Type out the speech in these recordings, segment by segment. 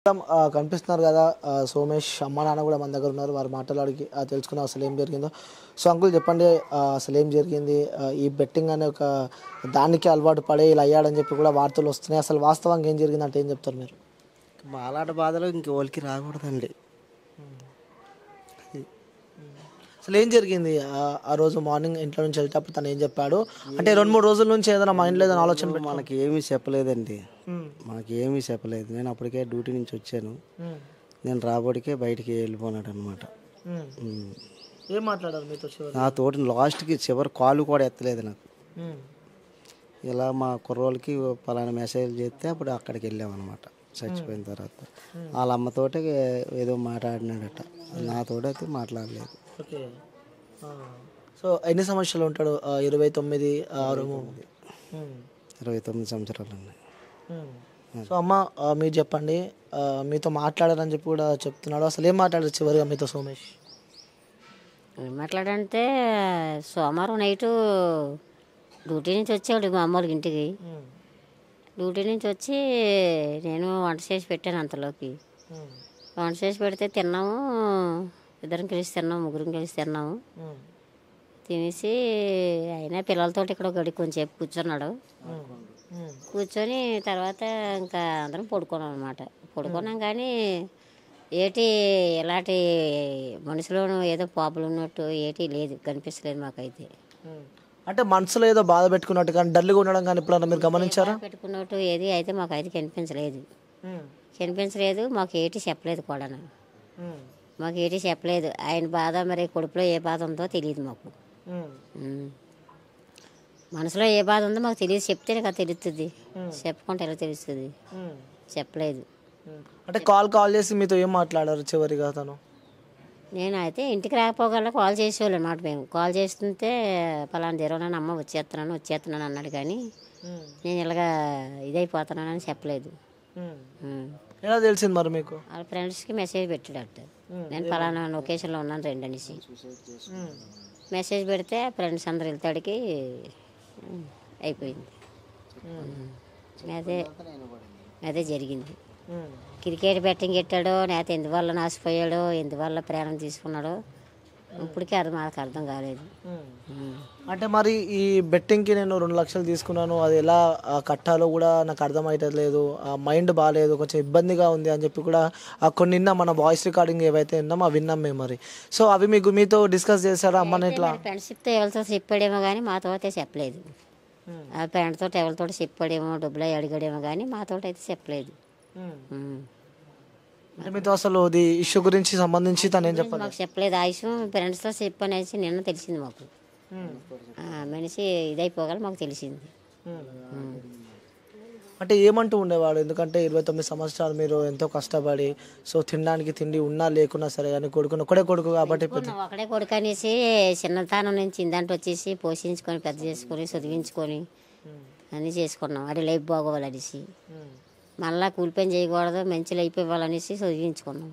కనిపిస్తున్నారు కదా సోమేష్ అమ్మ నాన్న కూడా మన దగ్గర ఉన్నారు. వారు మాటలు అడిగి తెలుసుకున్నాం అసలు ఏం జరిగిందో. సో అంకుల్ చెప్పండి, అసలు ఏం జరిగింది? ఈ బెట్టింగ్ అనే ఒక దానికి అలవాటు పడే ఇలా అయ్యాడని చెప్పి కూడా వార్తలు వస్తున్నాయి. అసలు వాస్తవంగా ఏం జరిగిందంటే ఏం చెప్తారు మీరు? మాలాట బాధలు ఇంకెవరికి రాకూడదండి. అసలు ఏం జరిగింది? ఆ రోజు మార్నింగ్ ఇంట్లో నుంచి వెళ్తేప్పుడు తను ఏం చెప్పాడు అంటే 2-3 రోజుల నుంచి ఏదైనా మైండ్లో ఏదైనా ఆలోచన మనకి ఏమీ చెప్పలేదండి. మనకి ఏమీ చెప్పలేదు. నేను అప్పటికే డ్యూటీ నుంచి వచ్చాను. నేను రాబడికే బయటికి వెళ్ళిపోనాడు అనమాట. ఏం మాట్లాడారు మీతో? నా తోటి లాస్ట్కి చివరి కాలు కూడా ఎత్తలేదు నాకు. ఇలా మా కుర్రోళ్ళకి పలానా మెసేజ్ చేస్తే అప్పుడు అక్కడికి వెళ్ళామన్నమాట. చచ్చిపోయిన తర్వాత వాళ్ళ అమ్మతోటి ఏదో మాట్లాడినాడట. నాతోటైతే మాట్లాడలేదు. ఓకే. సో ఎన్ని సంవత్సరాలు ఉంటాడు? 29 సంవత్సరాలు అండి. సో అమ్మ మీరు చెప్పండి, మీతో మాట్లాడారని చెప్పి కూడా చెప్తున్నాడు. అసలు ఏం మాట్లాడారు చివరిగా మీతో సోమేష్? ఏం మాట్లాడంటే సోమవారం నైటు డ్యూటీ నుంచి వచ్చాడు మా అమ్మోళ్ళకి ఇంటికి. డ్యూటీ నుంచి వచ్చి నేను వంట చేసి పెట్టాను. అంతలోకి వంట చేసి పెడితే తిన్నాము. ఇద్దరం కలిసి తిన్నాము, ముగ్గురం కలిసి తిన్నాము. తినేసి అయినా పిల్లలతో ఇక్కడ గడి కొంచెంసేపు కూర్చున్నాడు. కూర్చొని తర్వాత ఇంకా అందరం పడుకున్నాం అనమాట. పడుకున్నాం కానీ ఏటి ఇలాంటి మనుషులోనూ ఏదో పాపలు ఉన్నట్టు ఏటి లేదు, కనిపించలేదు మాకైతే. అంటే మనసులో ఏదో బాధ పెట్టుకున్నట్టు కానీ డల్గా ఉండడం కానీ ఎప్పుడన్నా మీరు గమనించారా? పెట్టుకున్నట్టు ఏది అయితే మాకైతే కనిపించలేదు. మాకు ఏటి చెప్పలేదు కూడా. మాకు ఏటి చెప్పలేదు. ఆయన బాధ మరి కడుపులో ఏ బాధ ఉందో తెలియదు మాకు. మనసులో ఏ బాధ ఉందో మాకు తెలియదు. చెప్తేనే కదా తెలుస్తుంది. చెప్పుకుంటే ఎలా తెలుస్తుంది? చెప్పలేదు. అంటే కాల్ చేసి మీతో ఏం మాట్లాడారు చివరిగా తను? నేనైతే ఇంటికి రాకపోగల కాల్ చేసేవాళ్ళు అన్నమాట. మేము కాల్ చేస్తుంటే పలానా దేరవనాన్ని అమ్మ వచ్చేస్తున్నాను అన్నాడు. కానీ నేను ఇలాగా ఇదైపోతున్నానని చెప్పలేదు. ఎలా తెలిసింది మరి మీకు? వాళ్ళ ఫ్రెండ్స్కి మెసేజ్ పెట్టాడట, నేను పలానా లొకేషన్లో ఉన్నాను రండి అనేసి. మెసేజ్ పెడితే ఫ్రెండ్స్ అందరు వెళ్తాడికి అయిపోయింది. అదే జరిగింది. క్రికెట్ బెట్టింగ్ పెట్టాడో లేకపోతే ఎందువల్ల నాసిపోయాడో, ఎందువల్ల ప్రాణం తీసుకున్నాడో ఇప్పటికీ అది మాకు అర్థం కాలేదు. అంటే మరి ఈ బెట్టింగ్కి నేను 2 లక్షలు తీసుకున్నాను, అది ఎలా కట్టాలో కూడా నాకు అర్థమవుతలేదు, ఆ మైండ్ బాగాలేదు, కొంచెం ఇబ్బందిగా ఉంది అని చెప్పి కూడా కొన్ని నిన్న మన వాయిస్ రికార్డింగ్ ఏవైతే ఉన్నామో అవి విన్నాం మేము. మరి సో అవి మీతో డిస్కస్ చేశారా అమ్మని? ఇట్లా ఫ్రెండ్షిప్తో ఎవరితో చెప్పాడేమో కానీ మాతో అయితే చెప్పలేదు. ఆ ఫ్రెండ్తో ఎవరితో చెప్పాడేమో, డబ్బులు అడిగాడేమో కానీ మాతో అయితే చెప్పలేదు. అంటే మీతో అసలు ఇది ఇష్యూ గురించి సంబంధించి తను ఏం చెప్పాలి? మాకు చెప్పలేదు. ఆ విషయం ఫ్రెండ్స్తో చెప్పనేసి నిన్న తెలిసింది మాకు. మనిషి ఇదైపోగల మాకు తెలిసింది. అంటే ఏమంటూ ఉండేవాడు? ఎందుకంటే 29 సంవత్సరాలు మీరు ఎంతో కష్టపడి సో తినడానికి తిండి ఉన్నా లేకున్నా సరే కానీ ఒకడే కొడుకు కాబట్టి ఒకడే కొడుకు అనేసి చిన్నతనం నుంచి ఇందంటే వచ్చేసి పోషించుకొని పెద్ద చేసుకొని చదివించుకొని అన్నీ చేసుకున్నాం. అది లైఫ్ బాగోవాలనేసి మళ్ళీ కూలి పని చేయకూడదు, మంచి లైఫ్ ఇవ్వాలనేసి చదివించుకున్నాం.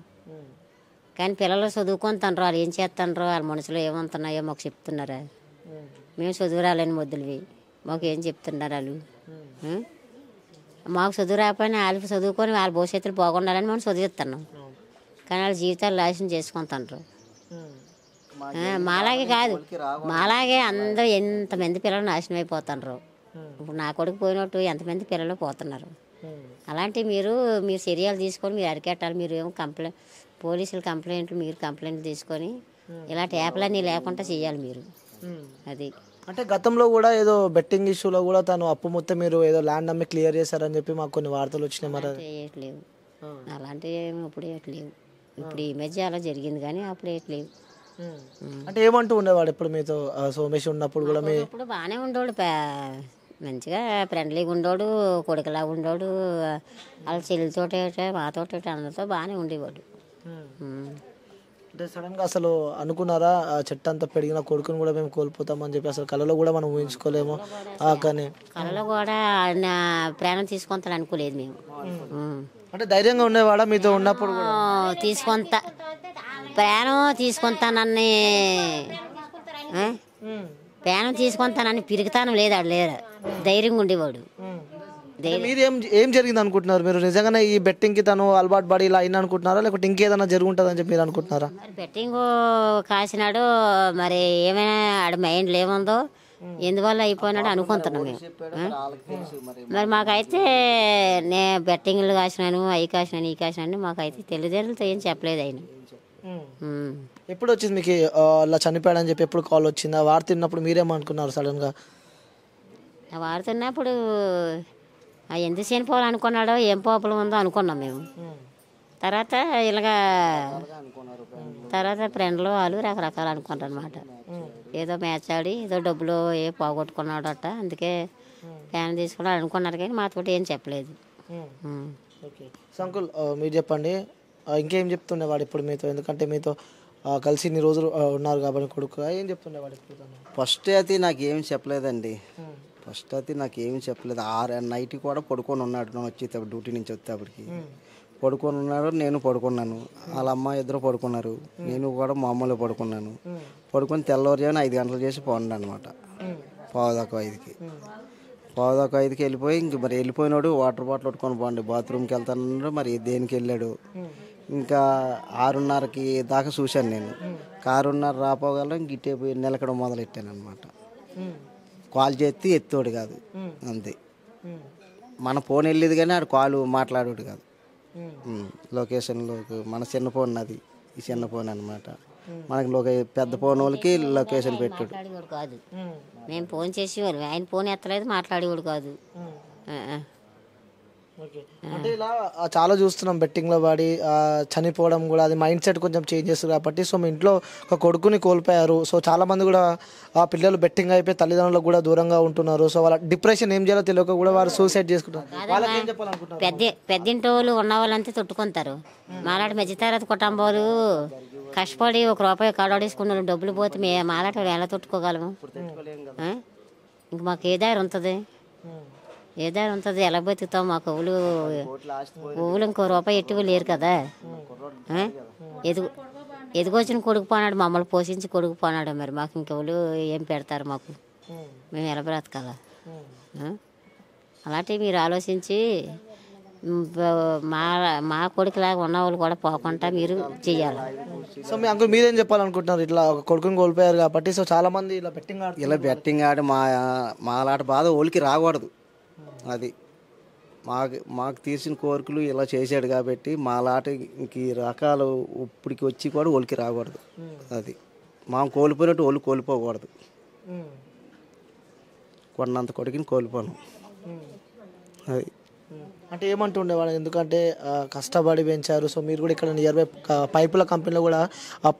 కానీ పిల్లలు చదువుకుంటారు, వాళ్ళు ఏం చేస్తారో, వాళ్ళ మనసులో ఏమంటున్నాయో మాకు చెప్తున్నారా? మేము చదువు రాలేని మొద్దులవి, మాకు ఏం చెప్తున్నారు వాళ్ళు? మాకు చదువు రాకపోయినా వాళ్ళు చదువుకొని వాళ్ళ భవిష్యత్తులు బాగుండాలని మనం చదివిస్తున్నాం. కానీ వాళ్ళ జీవితాలు నాశనం చేసుకుంటారు. మాలాగే కాదు, మాలాగే అందరూ ఎంతమంది పిల్లలు నాశనం అయిపోతున్నారు. ఇప్పుడు నా కొడుకు పోయినట్టు ఎంతమంది పిల్లలు పోతున్నారు. అలాంటి మీరు చర్యలు తీసుకొని మీరు అరికెట్టాలి. మీరు ఏమో పోలీసులు కంప్లైంట్లు తీసుకొని ఇలాంటి యాప్లన్నీ లేకుండా చేయాలి మీరు. అది అంటే గతంలో కూడా ఏదో బెట్టింగ్ ఇష్యూలో కూడా తను అప్పు మొత్తం మీరు ఏదో ల్యాండ్ అమ్మి క్లియర్ చేశారని చెప్పి మాకు కొన్ని వార్తలు వచ్చినాయి. మరి వేయట్లేవు అలాంటివి ఇప్పుడు వేయట్లేవు. ఇప్పుడు ఈ మధ్య అలా జరిగింది కానీ అప్పుడు వేయట్లేవు. అంటే ఏమంటూ ఉండేవాడు ఎప్పుడు మీతో సోమేష్ ఉన్నప్పుడు కూడా? ఇప్పుడు బాగానే ఉండేవాడు, మంచిగా ఫ్రెండ్లీగా ఉండోడు, కొడుకులా ఉండోడు. వాళ్ళ చెల్లితోటి మాతోటి అందరితో బాగానే ఉండేవాడు. అంటే సడన్గా అసలు అనుకున్నారా చెట్టు అంతా పెరిగిన కొడుకుని కూడా మేము కోల్పోతామని చెప్పి? అసలు కళలో కూడా మనం ఊహించుకోలేము. కానీ కళలో కూడా ఆయన ప్రాణం తీసుకుంటాడు అనుకోలేదు మేము. అంటే ధైర్యంగా ఉండేవాడా మీతో ఉన్నప్పుడు? ప్రాణం తీసుకుంటానని ప్రాణం తీసుకుంటానని పిరుగుతానం లేదు, ఆడు లేరు, ధైర్యంగా ఉండేవాడు. మీరు ఏం జరిగింది అనుకుంటున్నారు? మీరు నిజంగానే ఈ బెట్టింగ్కి తను అలవాటు పడి ఇలా అయిన అనుకుంటున్నారా, లేకపోతే ఇంకేదైనా జరుగుంటుందని చెప్పి మీరు అనుకుంటున్నారా? మరి బెట్టింగ్ కాసినాడు, మరి ఏమైనా ఆడ మైండ్లో ఏముందో ఎందువల్ల అయిపోయినాడు అనుకుంటున్నాం మేము. మరి మాకైతే బెట్టింగ్లు కాసినాను, అవి కాసినాను, ఈ కాసినాను మాకైతే తల్లిదండ్రులతో ఏం చెప్పలేదు ఆయన. ఎప్పుడు వచ్చింది మీకు అలా చనిపోయాడని చెప్పి ఎప్పుడు కాల్ వచ్చిందా? వాడుతున్నప్పుడు మీరేమనుకున్నారు సడన్గా? వాడుతున్నప్పుడు ఎందుకు చనిపోవాలనుకున్నాడో, ఏం పోపలు ఉందో అనుకున్నాం మేము. తర్వాత ఇలాగా తర్వాత ఫ్రెండ్లు వాళ్ళు రకరకాలు అనుకుంటారు అనమాట. ఏదో మ్యాచ్ ఆడి ఏదో డబ్బులు పోగొట్టుకున్నాడట, అందుకే ఫ్యాన్ తీసుకున్నాడు అనుకున్నారు, కానీ మాతోటి ఏం చెప్పలేదు. ఓకే. సో అంకుల్ మీరు చెప్పండి, ఇంకేం చెప్తుండేవాడు ఇప్పుడు మీతో? ఎందుకంటే మీతో కలిసి ఇన్ని రోజులు ఉన్నారు కాబట్టి కొడుకు ఏం చెప్తుండేవాడు ఇప్పుడు? ఫస్ట్ అయితే నాకు ఏమి చెప్పలేదండి. ఫస్ట్ అయితే నాకు ఏమి చెప్పలేదు. నైట్ కూడా పడుకొని ఉన్నాడు. నేను వచ్చేటప్పుడు డ్యూటీ నుంచి వచ్చేటప్పటికి పడుకొని ఉన్నాడు. నేను పడుకున్నాను, వాళ్ళ అమ్మ ఇద్దరు పడుకున్నారు, నేను కూడా మామూలుగా పడుకున్నాను. పడుకొని తెల్లవారుజామున 5 గంటలు చేసి పోండి అనమాట. 4:15కి 4:15కి వెళ్ళిపోయి ఇంక మరి వెళ్ళిపోయినాడు. వాటర్ బాటిల్ పట్టుకొని పోండి బాత్రూమ్కి వెళ్తానన్నాడు. మరి దేనికి వెళ్ళాడు. ఇంకా 6:30కి దాకా చూశాను నేను. 6:30 రాపోగల ఇంక ఇట్టే పోయి నిలకడం మొదలెట్టాను అనమాట. కాల్ చేస్తే ఎత్తోడు కాదు, అంతే. మన ఫోన్ వెళ్ళేది కానీ ఆడు కాలు మాట్లాడేడు కాదు. లొకేషన్లో మన చిన్న ఫోన్ అది, ఈ చిన్న ఫోన్ అనమాట. మనకి పెద్ద ఫోన్ వాళ్ళకి లొకేషన్ పెట్టాడు కాదు. మేము ఫోన్ చేసేవాళ్ళు, ఆయన ఫోన్ ఎత్తలేదు, మాట్లాడేవాడు కాదు. అంటే ఇలా చాలా చూస్తున్నాం బెట్టింగ్లో పడి చనిపోవడం కూడా. అది మైండ్ సెట్ కొంచెం చేంజ్ చేస్తుంది కాబట్టి. సో మీ ఇంట్లో ఒక కొడుకుని కోల్పోయారు. సో చాలా మంది కూడా ఆ పిల్లలు బెట్టింగ్ అయిపోయి తల్లిదండ్రులకు కూడా దూరంగా ఉంటున్నారు. సో వాళ్ళ డిప్రెషన్ ఏం చేయాలో తెలియక కూడా వారు సూసైడ్ చేసుకుంటారు. వాళ్ళకి ఏం చెప్పాలనుకుంటున్నారు? పెద్దింటి వాళ్ళు ఉన్న వాళ్ళంతా తొట్టుకుంటారు. మాలాంటి మధ్యతరగతి కుటుంబాలు కష్టపడి 1 రూపాయి కాడేసుకున్న డబ్బులు పోతే మాలాంటి వాళ్ళు ఎలా తొట్టుకోగలము? ఇంక మాకు ఏ దారి ఉంటుంది? ఏ దారి ఉంటుంది? ఎలా బతుకుతాం? మా కవులు ఇంకో రూపాయి ఎట్టి లేరు కదా. ఎదుగొచ్చిన కొడుకు పోనాడు, మమ్మల్ని పోషించి కొడుకు పోనాడు. మరి మాకు ఇంకెవరు ఏం పెడతారు? మాకు మేము ఎలా బ్రతకాలా? అలాంటివి మీరు ఆలోచించి మా కొడుకులాగా ఉన్న వాళ్ళు కూడా పోకుండా మీరు చెయ్యాలి. సో మీ అంకుల్ మీరేం చెప్పాలనుకుంటున్నారు? ఇట్లా ఒక కొడుకుని కోల్పోయారు కాబట్టి. సో చాలా మంది ఇలా బెట్టింగ్ ఆడి మాలాట బాధ ఓలికి రాకూడదు. అది మాకు తీర్చిన కోరికలు ఇలా చేశాడు కాబట్టి మాలాటకి రకాలు ఇప్పటికి వచ్చి కూడా ఒలికి రాకూడదు. అది మా కోల్పోయినట్టు ఒళ్ళు కోల్పోకూడదు. కొన్నంత కొడుకుని కోల్పోను. అది అంటే ఏమంటుండేవాడు? ఎందుకంటే కష్టపడి పెంచారు. సో మీరు కూడా ఇక్కడ నియర్ బై పైపుల కంపెనీలో కూడా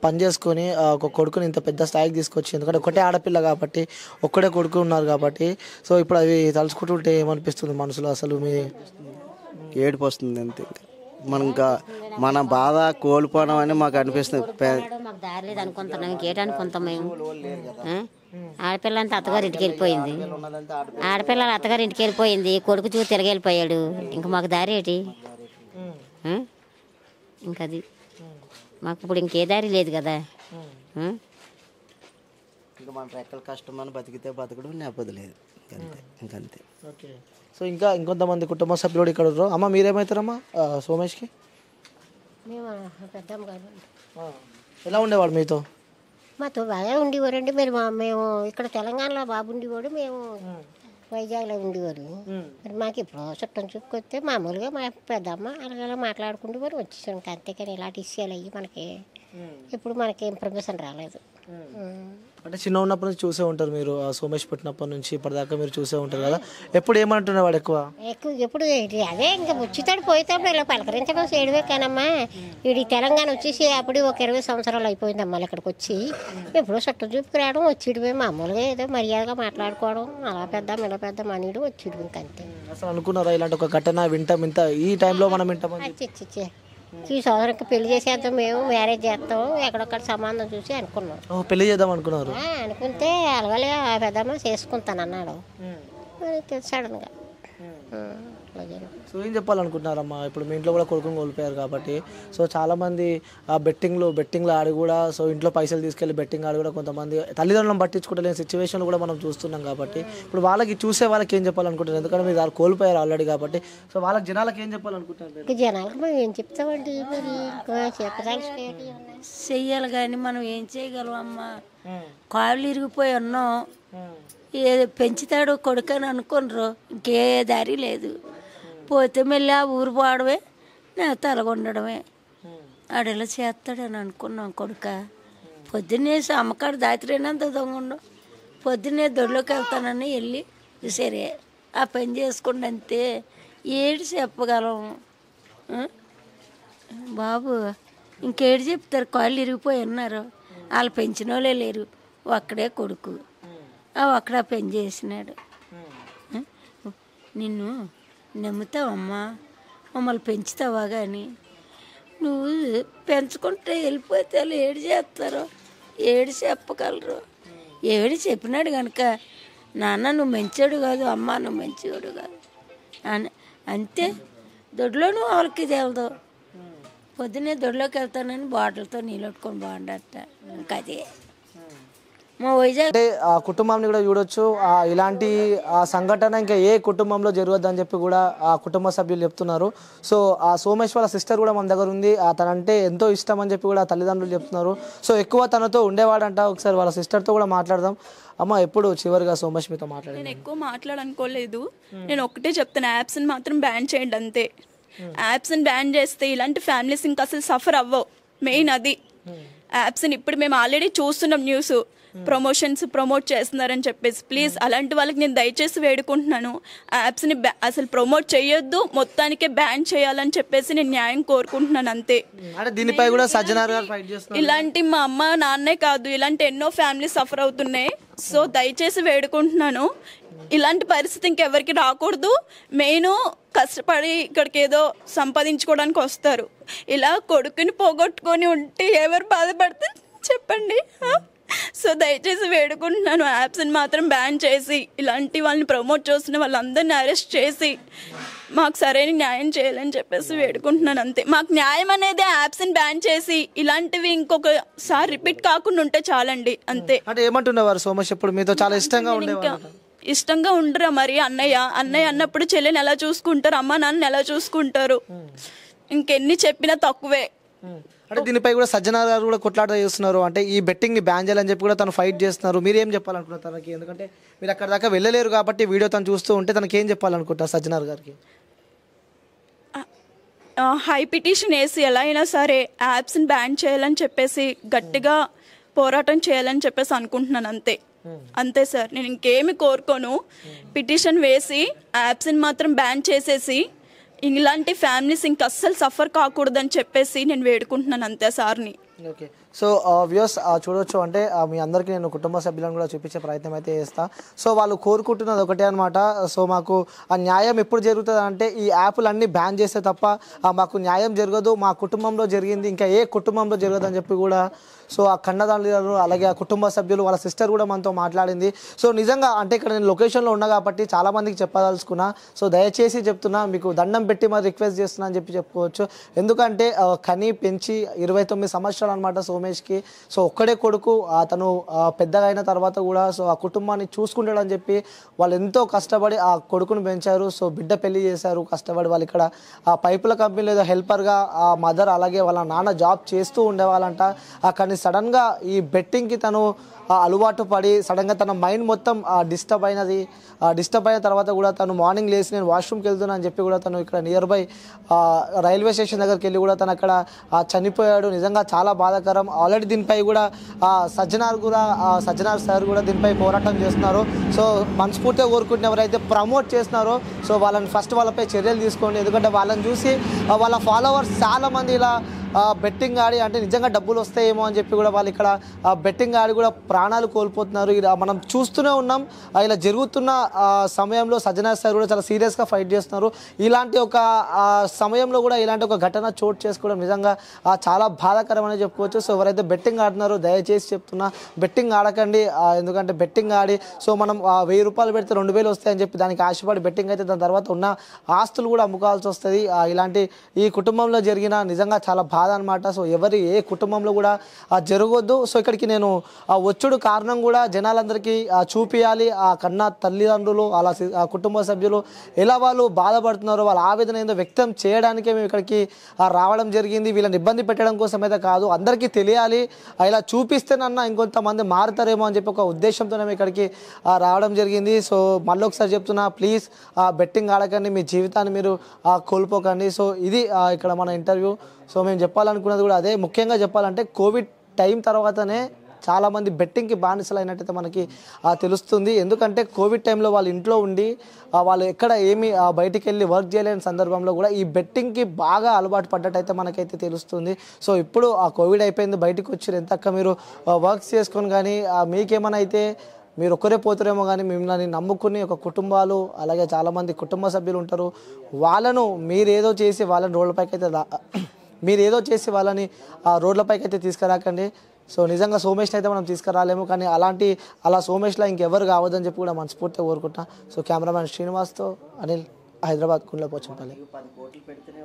పని చేసుకొని ఒక కొడుకుని ఇంత పెద్ద స్థాయికి తీసుకొచ్చి, ఎందుకంటే ఒకటే ఆడపిల్ల కాబట్టి, ఒక్కడే కొడుకు ఉన్నారు కాబట్టి. సో ఇప్పుడు అవి తలుచుకుంటుంటే ఏమనిపిస్తుంది మనసులో? అసలు మీ ఏడుపు వస్తుంది అంతే. మనం ఇంకా మన బాధ కోల్పోవడం అని మాకు అనిపిస్తుంది. మాకు దారి లేదు అనుకుంటున్నాం, ఇంకేటనుకుంటాం మేము? ఆడపిల్ల అంతా అత్తగారి ఇంటికి వెళ్ళిపోయింది. ఆడపిల్ల అత్తగారి ఇంటికి వెళ్ళిపోయింది, కొడుకు చూసి తిరిగి వెళ్ళిపోయాడు. ఇంకా మాకు దారి ఏంటి? ఇంకది మాకు ఇప్పుడు ఇంకే దారి లేదు కదా. ఇంకా మన రెక్కల కష్టం అని బతికితే బతకడం, లేకపోతే లేదు, ఇంకంతే. ఓకే. సో ఇంకా ఇంకొంతమంది కుటుంబ సభ్యులు ఇక్కడ ఉన్నారు. అమ్మ మీరేమవుతారమ్మా సోమేష్కి? ఎలా ఉండేవాడు మీతో? మాతో బాగా ఉండేవారండి. మేము ఇక్కడ తెలంగాణలో బాబు ఉండేవాడు, మేము వైజాగ్లో ఉండేవారు. మరి మాకు ఇప్పుడు చుట్టం చూపుకొస్తే మామూలుగా మా పెద్దమ్మ అలాగలా మాట్లాడుకుంటూ వచ్చేసాం. అంతేకాని ఇలాంటి విషయాలు అయ్యి మనకి ఇప్పుడు మనకి ఇన్ఫర్మేషన్ రాలేదు. అంటే చిన్న ఉన్నప్పటి నుంచి చూసే ఉంటారు మీరు, సోమేష్ పుట్టినప్పటి నుంచి ఇప్పటిదాకా మీరు చూసే ఉంటారు కదా. ఎప్పుడు ఏమంటున్నాడు ఎక్కువ? ఎప్పుడు అదే ఇంకా ముచ్చితాడు పోయేటప్పుడు ఇలా పలకరించడం చేయడమే కానమ్మా. వీడి తెలంగాణ వచ్చేసి అప్పుడు ఒక 20 సంవత్సరాలు అయిపోయిందమ్మా ఇక్కడికి వచ్చి. ఎప్పుడో చుట్టం చూపుకు రావడం వచ్చేయడమే, మామూలుగా ఏదో మర్యాదగా మాట్లాడుకోవడం, అలా పెద్ద ఇలా పెద్ద మనీడు వచ్చేయడం ఇంకంతే. అసలు అనుకున్నారా ఇలాంటి ఒక ఘటన వింటాం ఇంత ఈ టైంలో మనం వింటామని? ఈ సోదరికి పెళ్లి చేసేద్దాం, మేము మ్యారేజ్ చేస్తాం, ఎక్కడొక్కడ సంబంధం చూసి అనుకున్నాం. పెళ్లి చేద్దాం అనుకున్నారు? అనుకుంటే అలాగే పెద్దమ్మ చేసుకుంటాను అన్నాడు. మరి సడన్గా అట్లా జరుగుతుంది. సో ఏం చెప్పాలనుకుంటున్నారమ్మా? ఇప్పుడు మీ ఇంట్లో కూడా కొడుకుని కోల్పోయారు కాబట్టి సో చాలామంది ఆ బెట్టింగ్లో ఆడి కూడా సో ఇంట్లో పైసలు తీసుకెళ్ళి బెట్టింగ్ ఆడి కూడా కొంతమంది తల్లిదండ్రులను పట్టించుకోవలేని సిచ్యువేషన్లు కూడా మనం చూస్తున్నాం కాబట్టి ఇప్పుడు వాళ్ళకి చూసే వాళ్ళకి ఏం చెప్పాలనుకుంటున్నారు? ఎందుకంటే మీరు వాళ్ళు కోల్పోయారు ఆల్రెడీ కాబట్టి సో వాళ్ళకి జనాలకు ఏం చెప్పాలనుకుంటున్నారు మీరు? ఇంకా జనాలకు మేము ఏం చెప్తామండి, మరి ఇంకా చెప్పదలుచుకోండి. చెయ్యాలి కానీ మనం ఏం చేయగలం అమ్మ? కాళ్ళు ఇరిగిపోయి ఉన్నాం, ఏ పెంచుతాడు కొడుకని అనుకున్నారు, ఇంకే దారి లేదు. పోతే మళ్ళీ ఆ ఊరు పోవడమే, నేను తలగొండడమే. ఆడెలా చేస్తాడని అనుకున్నాం కొడుక. పొద్దున్నే అమ్మకాడు దాతిరేనంత దొంగ పొద్దున్నే దొడ్లోకి వెళ్తానని వెళ్ళి సరే ఆ పని చేసుకోండి అంతే. ఏడు చెప్పగలం బాబు? ఇంకేడు చెప్తారు? కాళ్ళు ఇరిగిపోయి ఉన్నారు, వాళ్ళు పెంచిన వాళ్ళే లేరు, ఒక్కడే కొడుకు, ఒక్కడే పని చేసినాడు. నిన్ను నమ్ముతావమ్మా? మమ్మల్ని పెంచుతావా? కానీ నువ్వు పెంచుకుంటే వెళ్ళిపోతే వాళ్ళు ఏడు చేస్తారు, ఏడు చెప్పగలరు. ఏడు చెప్పినాడు కనుక నాన్న నువ్వు మంచోడు కాదు, అమ్మ నువ్వు మంచివాడు కాదు అని అంతే. దొడ్లో నువ్వు వాళ్ళకి తెలదు. పొద్దున్నే దొడ్లోకి వెళ్తానని బాటిల్తో నీళ్ళు పెట్టుకొని బాగుండట. ఇంకా అదే మా వైజాగ్ అంటే ఆ కుటుంబాన్ని కూడా చూడొచ్చు. ఇలాంటి సంఘటన ఇంకా ఏ కుటుంబంలో జరగద్దని చెప్పి కూడా ఆ కుటుంబ సభ్యులు చెప్తున్నారు. సో ఆ సోమేష్ వాళ్ళ సిస్టర్ కూడా మన దగ్గర ఉంది. తనంటే ఎంతో ఇష్టం అని చెప్పి కూడా తల్లిదండ్రులు చెప్తున్నారు. సో ఎక్కువ తనతో ఉండేవాడంట. ఒకసారి వాళ్ళ సిస్టర్తో కూడా మాట్లాడదాం. అమ్మ, ఎప్పుడు చివరిగా సోమేష్ మీతో మాట్లాడారు? నేను ఎక్కువ మాట్లాడనుకోలేదు. నేను ఒక్కటే చెప్తాను, యాప్స్ని మాత్రం బ్యాన్ చేయండి అంతే. యాప్స్ని బ్యాన్ చేస్తే ఇలాంటి ఫ్యామిలీస్ ఇంకా అసలు సఫర్ అవ్వవు. మెయిన్ అది. యాప్స్ని ఇప్పుడు మేము ఆల్రెడీ చూస్తున్నాం, న్యూస్ ప్రమోట్ చేస్తున్నారని చెప్పేసి. ప్లీజ్ అలాంటి వాళ్ళకి నేను దయచేసి వేడుకుంటున్నాను, యాప్స్ని అసలు ప్రమోట్ చేయొద్దు, మొత్తానికే బ్యాన్ చేయాలని చెప్పేసి నేను న్యాయం కోరుకుంటున్నాను అంతే. దీనిపై కూడా సజ్జనార్ గారు ఫైట్ చేస్తున్నారు. ఇలాంటి మా అమ్మ నాన్నే కాదు, ఇలాంటి ఎన్నో ఫ్యామిలీస్ సఫర్ అవుతున్నాయి. సో దయచేసి వేడుకుంటున్నాను, ఇలాంటి పరిస్థితి ఇంకెవరికి రాకూడదు. మెయిన్ కష్టపడి ఇక్కడికి ఏదో సంపాదించుకోవడానికి వస్తారు, ఇలా కొడుకుని పోగొట్టుకొని ఉంటే ఎవరు బాధపడితే చెప్పండి. సో దయచేసి వేడుకుంటున్నాను, యాప్స్ని మాత్రం బ్యాన్ చేసి ఇలాంటి వాళ్ళని ప్రమోట్ చేస్తున్న వాళ్ళందరినీ అరెస్ట్ చేసి మాకు సరైన న్యాయం చేయాలని చెప్పేసి వేడుకుంటున్నాను అంతే. మాకు న్యాయం అనేది యాప్స్ని బ్యాన్ చేసి ఇలాంటివి ఇంకొకసారి రిపీట్ కాకుండా ఉంటే చాలండి అంతే. అంటే ఏమంటున్నవారు సోమేష్? ఇప్పుడు మీతో చాలా ఇష్టంగా ఉండేవారు. ఇష్టంగా ఉండరా మరి? అన్నయ్య అన్నప్పుడు చెల్లెని ఎలా చూసుకుంటారు, అమ్మ నాన్నని ఎలా చూసుకుంటారు? ఇంకెన్ని చెప్పినా తక్కువే. అంటే దీనిపై కూడా సజ్జనార్ గారు కూడా కొట్లాట చేస్తున్నారు. అంటే ఈ బెట్టింగ్ని బ్యాన్ చేయాలని చెప్పి కూడా తను ఫైట్ చేస్తున్నారు. మీరు ఏం చెప్పాలనుకుంటారు తనకి? ఎందుకంటే మీరు అక్కడ దాకా వెళ్ళలేరు కాబట్టి వీడియో తను చూస్తూ ఉంటే తనకి ఏం చెప్పాలనుకుంటారు సజ్జనార్ గారికి? హై పిటిషన్ వేసి ఎలా అయినా సరే యాప్స్ని బ్యాన్ చేయాలని చెప్పేసి గట్టిగా పోరాటం చేయాలని చెప్పేసి అనుకుంటున్నాను అంతే. అంతే సార్, నేను ఇంకేమి కోరుకోను. పిటిషన్ వేసి యాప్స్ని మాత్రం బ్యాన్ చేసేసి ఇలాంటి ఫ్యామిలీస్ ఇంక అస్సలు సఫర్ కాకూడదని చెప్పేసి నేను వేడుకుంటున్నాను అంతే సార్ని. ఓకే. సో వ్యూస్ చూడవచ్చు. అంటే మీ అందరికీ నేను కుటుంబ సభ్యులను కూడా చూపించే ప్రయత్నం అయితే చేస్తాను. సో వాళ్ళు కోరుకుంటున్నది ఒకటే అనమాట. సో మాకు ఆ న్యాయం ఎప్పుడు జరుగుతుంది అంటే ఈ యాప్లన్నీ బ్యాన్ చేస్తే తప్ప మాకు న్యాయం జరగదు, మా కుటుంబంలో జరిగింది ఇంకా ఏ కుటుంబంలో జరగదు అని చెప్పి కూడా సో ఆ కన్నదారులు అలాగే ఆ కుటుంబ సభ్యులు వాళ్ళ సిస్టర్ కూడా మనతో మాట్లాడింది. సో నిజంగా అంటే ఇక్కడ నేను లొకేషన్లో ఉన్నా కాబట్టి చాలామందికి చెప్పదలుచుకున్నా. సో దయచేసి చెప్తున్నా, మీకు దండం పెట్టి మరి రిక్వెస్ట్ చేస్తున్నా అని చెప్పి చెప్పుకోవచ్చు. ఎందుకంటే కని పెంచి 29 సంవత్సరాలు అనమాట సోమేష్కి. సో ఒక్కడే కొడుకు, అతను పెద్దగా అయిన తర్వాత కూడా సో ఆ కుటుంబాన్ని చూసుకుంటాడని చెప్పి వాళ్ళు ఎంతో కష్టపడి ఆ కొడుకును పెంచారు. సో బిడ్డ పెళ్లి చేశారు కష్టపడి. వాళ్ళు ఇక్కడ ఆ పైపుల కంపెనీలో ఏదో హెల్పర్గా ఆ మదర్ అలాగే వాళ్ళ నాన్న జాబ్ చేస్తూ ఉండేవాళ్ళంట. కానీ సడన్గా ఈ బెట్టింగ్కి తను అలవాటు పడి సడన్గా తన మైండ్ మొత్తం డిస్టర్బ్ అయినది. డిస్టర్బ్ అయిన తర్వాత కూడా తను మార్నింగ్ లేచి నేను వాష్రూమ్కి వెళ్తున్నా అని చెప్పి కూడా తను ఇక్కడ నియర్ బై రైల్వే స్టేషన్ దగ్గరికి వెళ్ళి కూడా తను అక్కడ చనిపోయాడు. నిజంగా చాలా బాధాకరం. ఆల్రెడీ దీనిపై కూడా సజ్జనార్ సార్ కూడా దీనిపై పోరాటం చేస్తున్నారు. సో మనస్ఫూర్తిగా కోరుకుంటున్న ఎవరైతే ప్రమోట్ చేస్తున్నారో సో వాళ్ళని ఫస్ట్ వాళ్ళపై చర్యలు తీసుకోండి. ఎందుకంటే వాళ్ళని చూసి వాళ్ళ ఫాలోవర్స్ చాలామంది ఇలా బెట్టింగ్ ఆడి అంటే నిజంగా డబ్బులు వస్తాయేమో అని చెప్పి కూడా వాళ్ళు ఇక్కడ బెట్టింగ్ ఆడి కూడా ప్రాణాలు కోల్పోతున్నారు. ఇలా మనం చూస్తూనే ఉన్నాం. ఇలా జరుగుతున్న సమయంలో సజ్జనా సార్ కూడా చాలా సీరియస్గా ఫైట్ చేస్తున్నారు. ఇలాంటి ఒక సమయంలో కూడా ఇలాంటి ఒక ఘటన చోటు చేసుకోవడం నిజంగా చాలా బాధాకరం అని చెప్పుకోవచ్చు. సో ఎవరైతే బెట్టింగ్ ఆడుతున్నారో దయచేసి చెప్తున్నా, బెట్టింగ్ ఆడకండి. ఎందుకంటే బెట్టింగ్ ఆడి సో మనం 1000 రూపాయలు పెడితే 2000 వస్తాయని చెప్పి దానికి ఆశపడి బెట్టింగ్ అయితే దాని తర్వాత ఉన్న ఆస్తులు కూడా అమ్ముకోవాల్సి వస్తుంది. ఇలాంటి ఈ కుటుంబంలో జరిగిన నిజంగా చాలా బాధ అనమాట. సో ఏ కుటుంబంలో కూడా జరగొద్దు. సో ఇక్కడికి నేను వచ్చుడు కారణం కూడా జనాలందరికీ చూపియాలి. ఆ కన్నా తల్లిదండ్రులు అలా కుటుంబ సభ్యులు ఎలా వాళ్ళు బాధపడుతున్నారో వాళ్ళ ఆవేదన ఏందో వ్యక్తం చేయడానికే మేము ఇక్కడికి రావడం జరిగింది. వీళ్ళని ఇబ్బంది పెట్టడం కోసం అయితే కాదు, అందరికీ తెలియాలి. ఇలా చూపిస్తేనన్నా ఇంకొంతమంది మారుతారేమో అని చెప్పి ఒక ఉద్దేశంతో మేము ఇక్కడికి రావడం జరిగింది. సో మళ్ళీ ఒకసారి చెప్తున్నా, ప్లీజ్ బెట్టింగ్ ఆడకండి, మీ జీవితాన్ని మీరు కోల్పోకండి. సో ఇది ఇక్కడ మన ఇంటర్వ్యూ. సో మేము చెప్పాలనుకున్నది కూడా అదే. ముఖ్యంగా చెప్పాలంటే కోవిడ్ టైం తర్వాతనే చాలామంది బెట్టింగ్కి బానిసలు అయినట్టయితే మనకి తెలుస్తుంది. ఎందుకంటే కోవిడ్ టైంలో వాళ్ళు ఇంట్లో ఉండి వాళ్ళు ఎక్కడ ఏమి బయటికి వెళ్ళి వర్క్ చేయలేని సందర్భంలో కూడా ఈ బెట్టింగ్కి బాగా అలవాటు పడ్డట్టయితే మనకైతే తెలుస్తుంది. సో ఇప్పుడు ఆ కోవిడ్ అయిపోయింది, బయటకు వచ్చారు, ఎంతక్క మీరు వర్క్స్ చేసుకొని కానీ మీకేమైనా అయితే మీరు ఒక్కరే పోతారేమో కానీ మిమ్మల్ని నమ్ముకుని ఒక కుటుంబాలు అలాగే చాలామంది కుటుంబ సభ్యులు ఉంటారు. వాళ్ళను మీరేదో చేసి వాళ్ళని రోడ్లపైకి అయితే వాళ్ళని రోడ్లపైకి అయితే తీసుకురాకండి. సో నిజంగా సోమేష్ని అయితే మనం తీసుకురాలేము, కానీ అలా సోమేష్లా ఇంకెవరు కావద్దని చెప్పి కూడా మనస్ఫూర్తిగా కోరుకుంటున్నా. సో కెమెరామ్యాన్ శ్రీనివాస్తో అనిల్, హైదరాబాద్, కుండ్లపోచంపల్లి.